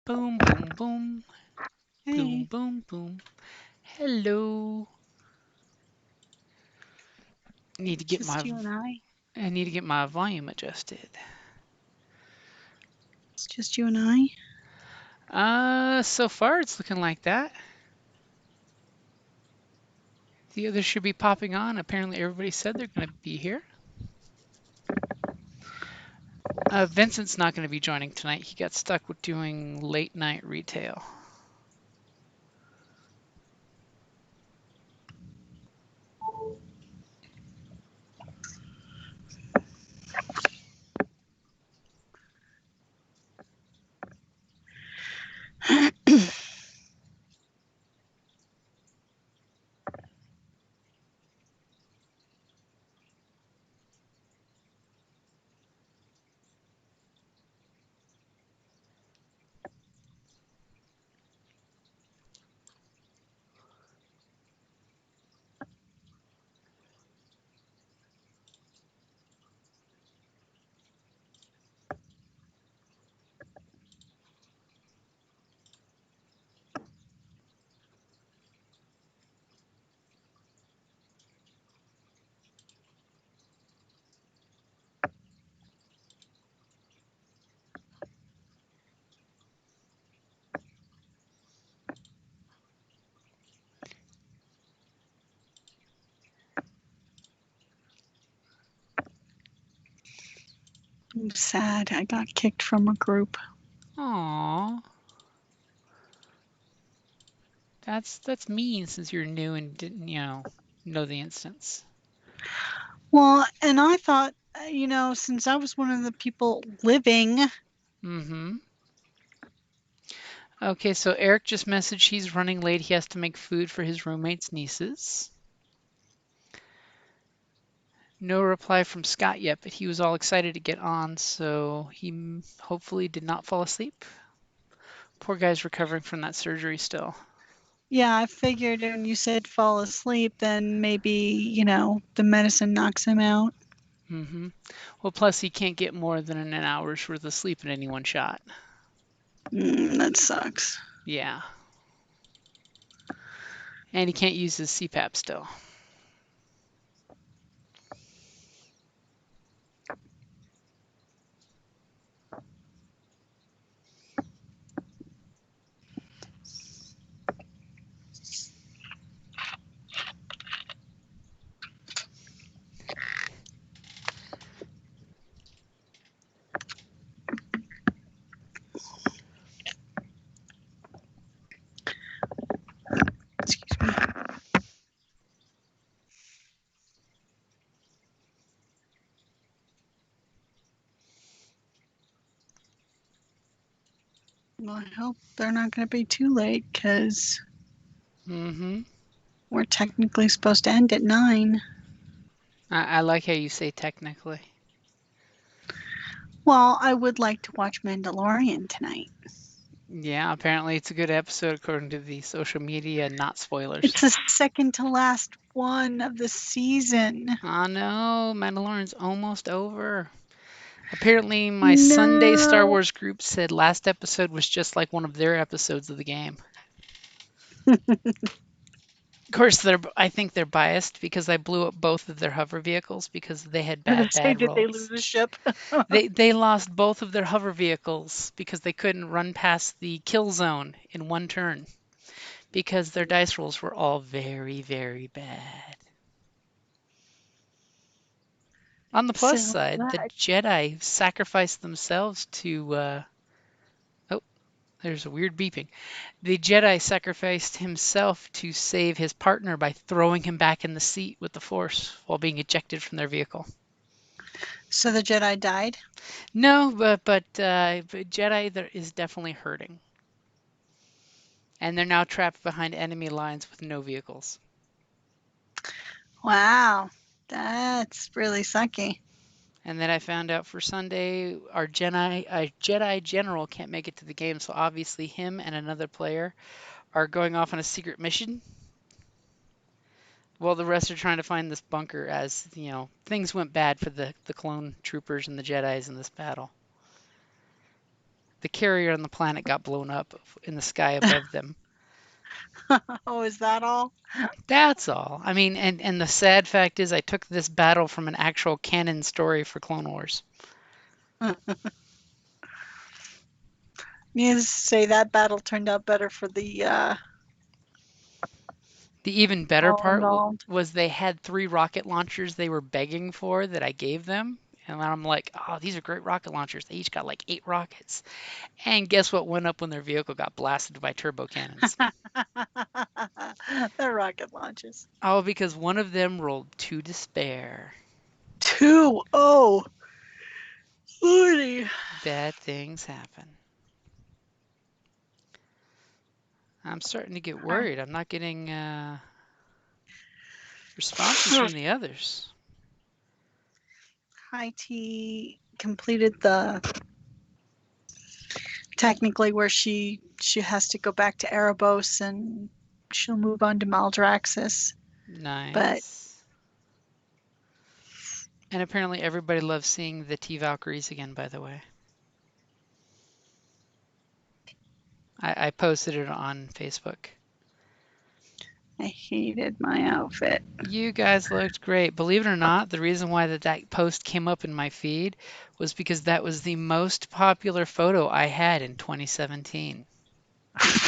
Boom, boom, boom. Boom, Hey, boom, boom. Hello. Need to get my just you and I. I need to get my volume adjusted. It's just you and I. So far it's looking like that. The others should be popping on. Apparently everybody said they're going to be here. Vincent's not going to be joining tonight. He got stuck with doing late night retail. I'm sad. I got kicked from a group. Aww. That's mean since you're new and didn't, know the instance. Well, and I thought, since I was one of the people living. Mm-hmm. Okay, so Eric just messaged he's running late. He has to make food for his roommate's nieces. No reply from Scott yet, but he was all excited to get on, so he hopefully did not fall asleep. Poor guy's recovering from that surgery still. Yeah, I figured when you said fall asleep, then maybe, the medicine knocks him out. Mm-hmm. Well, plus he can't get more than an hour's worth of sleep in any one shot. That sucks. Yeah. And he can't use his CPAP still. Excuse me. Well, I hope they're not going to be too late because Mm-hmm. we're technically supposed to end at 9. I like how you say technically. Well, I would like to watch Mandalorian tonight. Yeah, apparently it's a good episode according to the social media, not spoilers. It's the second to last one of the season. Oh no, Mandalorian's almost over. Apparently, my Sunday Star No. Wars group said last episode was just like one of their episodes of the game. Of course, I think they're biased because I blew up both of their hover vehicles because they had I bad, say, bad did they rolls. lose a ship? They lost both of their hover vehicles because they couldn't run past the kill zone in one turn because their dice rolls were all very, very bad. On the plus So side, the what? Jedi sacrificed themselves to. Oh, there's a weird beeping. The Jedi sacrificed himself to save his partner by throwing him back in the seat with the Force while being ejected from their vehicle. So the Jedi died? No, but Jedi there is definitely hurting, and they're now trapped behind enemy lines with no vehicles. Wow. That's really sucky. And then I found out for Sunday, our Jedi general can't make it to the game, so obviously him and another player are going off on a secret mission. While the rest are trying to find this bunker, as things went bad for the clone troopers and the Jedi's in this battle. The carrier on the planet got blown up in the sky above them. Oh, is that all? That's all. I mean, and the sad fact is I took this battle from an actual canon story for Clone Wars. Needless to say, that battle turned out better for the The even better all part involved. was they had 3 rocket launchers they were begging for that I gave them. And I'm like, oh, these are great rocket launchers. They each got like 8 rockets. And guess what went up when their vehicle got blasted by turbo cannons? The rocket launches. Oh, because one of them rolled 2 to spare. 2. Oh, Lordy. Bad things happen. I'm starting to get worried. I'm not getting responses from the others. High Tea completed the technically where she has to go back to Erebos and she'll move on to Maldraxxus. Nice. But and apparently everybody loves seeing the T-Valkyries again, by the way. I posted it on Facebook. I hated my outfit. You guys looked great. Believe it or not, the reason why that post came up in my feed was because that was the most popular photo I had in 2017.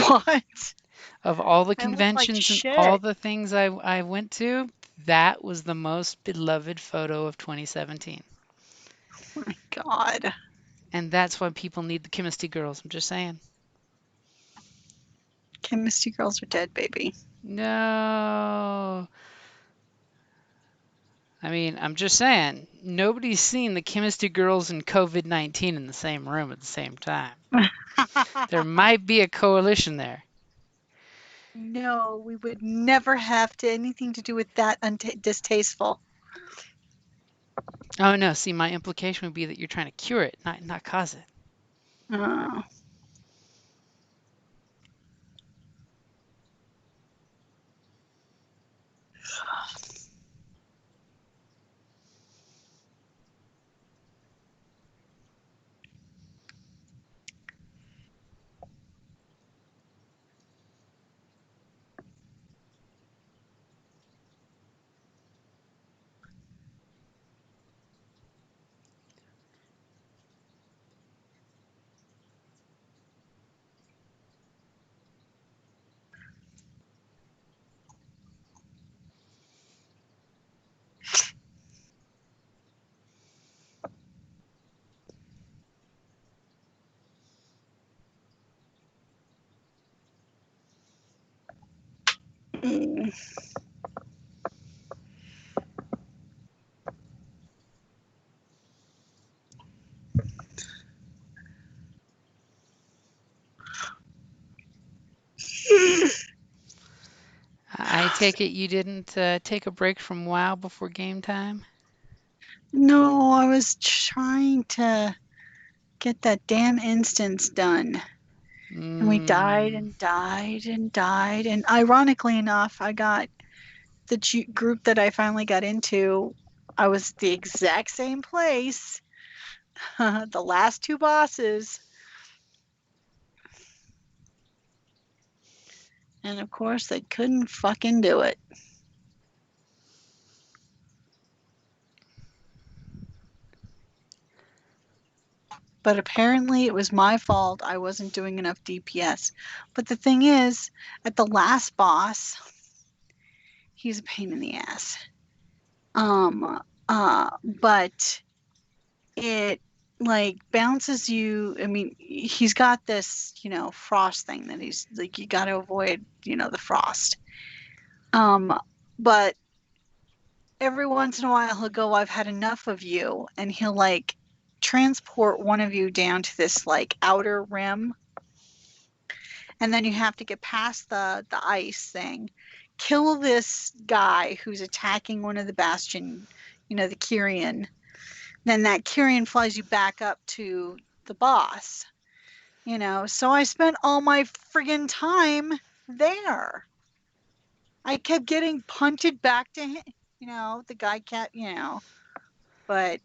What? Of all the I look like conventions and shit. all the things I went to, that was the most beloved photo of 2017. Oh my God. And that's why people need the Chemistry Girls. I'm just saying. Chemistry girls are dead, baby. No. I mean, I'm just saying, nobody's seen the Chemistry Girls and COVID-19 in the same room at the same time. There might be a coalition there. No, we would never have anything to do with that distasteful. Oh no, see, my implication would be that you're trying to cure it, not cause it. Oh. Mm. I take it you didn't take a break from WoW before game time? No, I was trying to get that damn instance done. And we died and died and died. And ironically enough, I got the group that I finally got into. I was at the exact same place. The last 2 bosses. And of course, they couldn't fucking do it. But apparently it was my fault. I wasn't doing enough DPS. But the thing is, at the last boss, he's a pain in the ass. But it like bounces you. I mean, he's got this, frost thing that he's like, you got to avoid, the frost. But every once in a while he'll go, I've had enough of you, and he'll like transport one of you down to this like outer rim, and then you have to get past the ice thing, kill this guy who's attacking one of the bastion, the Kyrian. Then that Kyrian flies you back up to the boss. So I spent all my friggin' time there. I kept getting punted back to him, the guy kept, but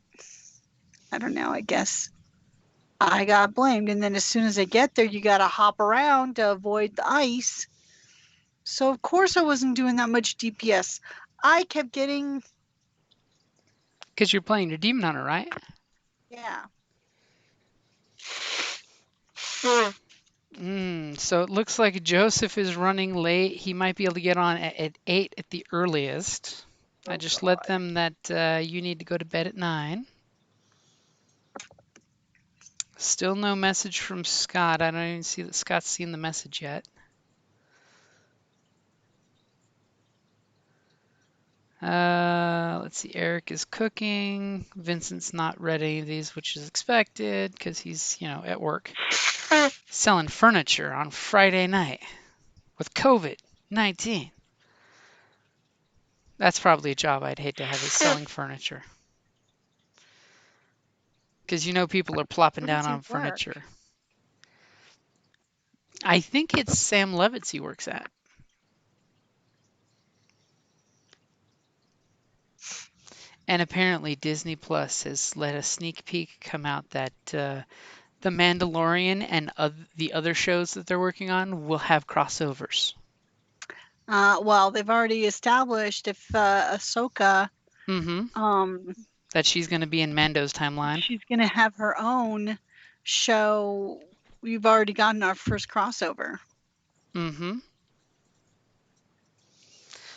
I don't know, I guess I got blamed. And then as soon as I get there, you got to hop around to avoid the ice. So, of course, I wasn't doing that much DPS. I kept getting, Because you're playing your demon hunter, right? yeah. So it looks like Joseph is running late. He might be able to get on at 8 at the earliest. I Oh, just let God. them that you need to go to bed at 9. Still no message from Scott. I don't even see that Scott's seen the message yet. Let's see. Eric is cooking. Vincent's not read any of these, which is expected because he's, at work. Selling furniture on Friday night with COVID-19. That's probably a job I'd hate to have is selling furniture. Because people are plopping Where does down he on work? furniture. I think it's Sam Levitz he works at. And apparently Disney Plus has let a sneak peek come out that The Mandalorian and the other shows that they're working on will have crossovers. Well, they've already established if Ahsoka, um, That she's going to be in Mando's timeline. she's going to have her own show. We've already gotten our first crossover.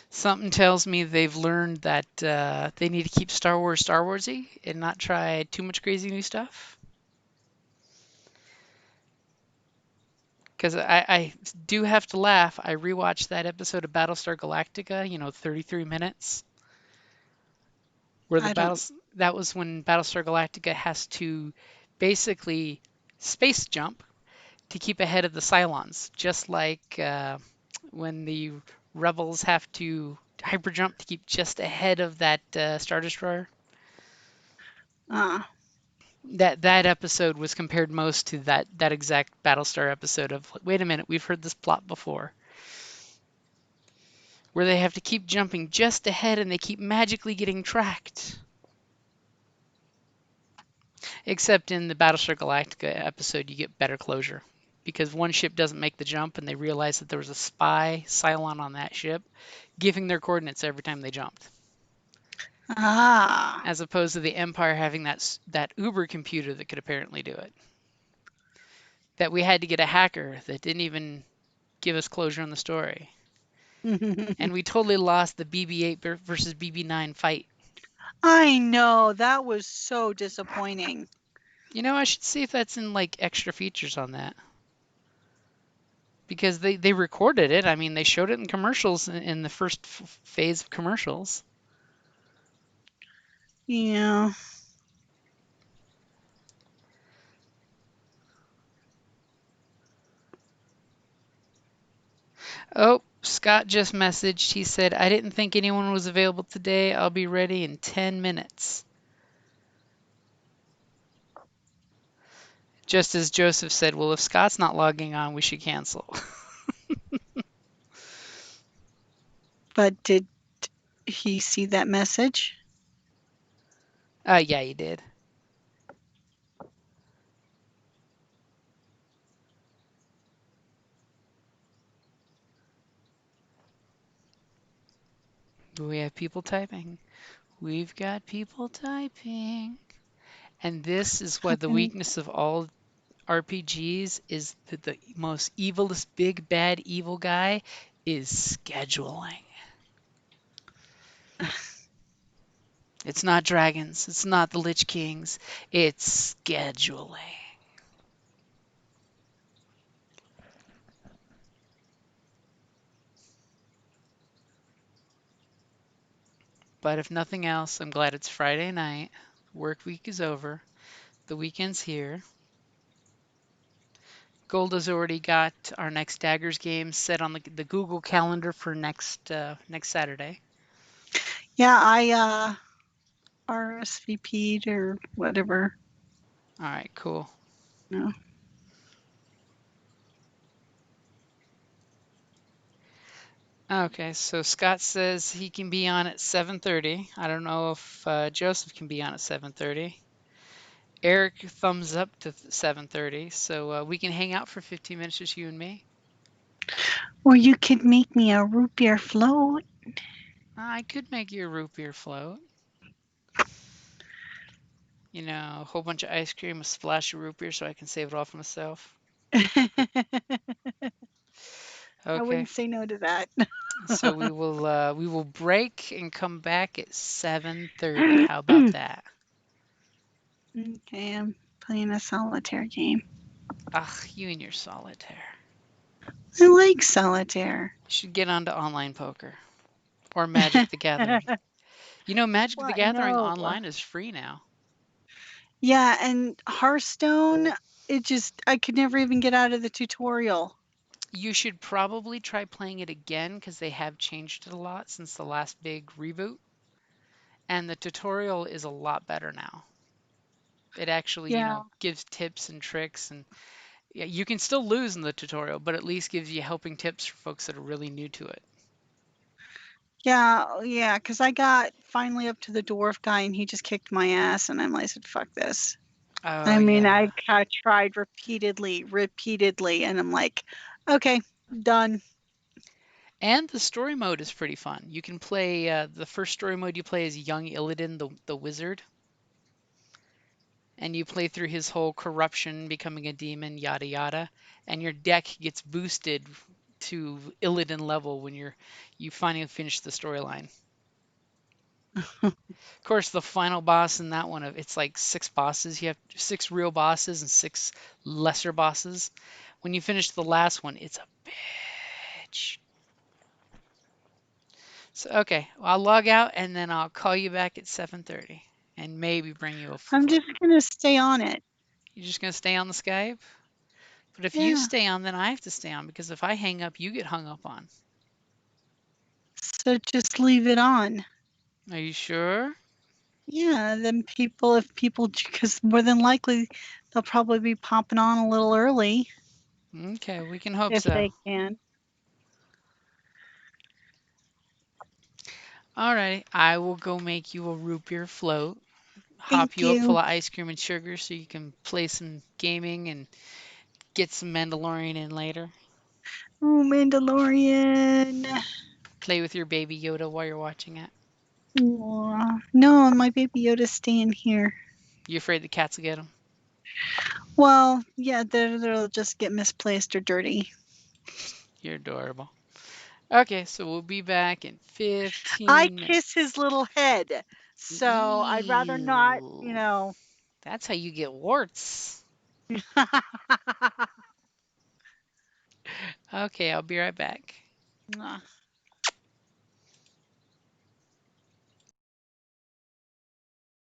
Something tells me they've learned that they need to keep Star Warsy and not try too much crazy new stuff. Because I do have to laugh. I rewatched that episode of Battlestar Galactica, 33 minutes, where the I don't. battles that was when Battlestar Galactica has to basically space jump to keep ahead of the Cylons, just like when the rebels have to hyper jump to keep just ahead of that Star Destroyer. Uh, That episode was compared most to that exact Battlestar episode of wait a minute, we've heard this plot before. Where they have to keep jumping just ahead and they keep magically getting tracked. Except in the Battlestar Galactica episode, you get better closure. Because one ship doesn't make the jump and they realize that there was a spy Cylon on that ship, giving their coordinates every time they jumped. ah. As opposed to the Empire having that Uber computer that could apparently do it. That we had to get a hacker that didn't even give us closure on the story. And we totally lost the BB-8 versus BB-9 fight. I know, that was so disappointing. I should see if that's in like extra features on that. Because they recorded it. I mean, they showed it in commercials in the first phase of commercials. Yeah. Oh, Scott just messaged. He said, I didn't think anyone was available today. I'll be ready in 10 minutes. Just as Joseph said, well, if Scott's not logging on, we should cancel. But did he see that message? Yeah, he did. We have people typing. We've got people typing. And this is why the Flippin'. weakness of all RPGs is that the most evilest big bad evil guy is scheduling. It's not dragons, it's not the Lich Kings, it's scheduling. But if nothing else, I'm glad it's Friday night. Work week is over. The weekend's here. Golda's already got our next Daggers game set on the Google Calendar for next Saturday. Yeah, I RSVP'd or whatever. All right, cool. No. Okay, so Scott says he can be on at 7:30. I don't know if Joseph can be on at 7:30. Eric thumbs up to 7:30, so we can hang out for 15 minutes, just you and me. Or you could make me a root beer float. I could make you a root beer float. You know, a whole bunch of ice cream, a splash of root beer, so I can save it all for myself. I Okay, wouldn't say no to that. so we will break and come back at 7:30. How about that? Okay, I'm playing a solitaire game. Ugh, you and your solitaire. I like solitaire. You should get onto online poker or Magic the Gathering. You know, Magic Well, the I Gathering know. online is free now. Yeah, and Hearthstone, I could never even get out of the tutorial. You should probably try playing it again because they have changed it a lot since the last big reboot, and the tutorial is a lot better now. It actually, Yeah. gives tips and tricks, and yeah, you can still lose in the tutorial, but at least gives you helping tips for folks that are really new to it. Yeah, because I got finally up to the dwarf guy and he just kicked my ass, and I said, fuck this. Oh I mean, yeah. I tried repeatedly, and I'm like, okay, done. And the story mode is pretty fun. You can play the first story mode you play is young Illidan, the wizard, and you play through his whole corruption, becoming a demon, yada yada, and your deck gets boosted to Illidan level when you finally finish the storyline. Of course, the final boss in that one, it's like six bosses. You have six real bosses and six lesser bosses. When you finish the last one, it's a bitch. So okay, I'll log out and then I'll call you back at 7:30 and maybe bring you a I'm float. just gonna stay on it. You're just gonna stay on the Skype? But if you Yeah. stay on, then I have to stay on because if I hang up, you get hung up on. So just leave it on. Are you sure? Yeah, then because more than likely they'll probably be popping on a little early Okay, we can hope if so. they can. All right, I will go make you a root beer float, hop Thank you up full you. of ice cream and sugar so you can play some gaming and get some Mandalorian in later. Oh, Mandalorian. Play with your baby Yoda while you're watching it. Aw. No, my baby Yoda's staying here. You afraid the cats will get him? Well, yeah, they'll just get misplaced or dirty. You're adorable. Okay, so we'll be back in I 15 minutes. kiss his little head, so I'd rather not, Ew. That's how you get warts. Okay, I'll be right back.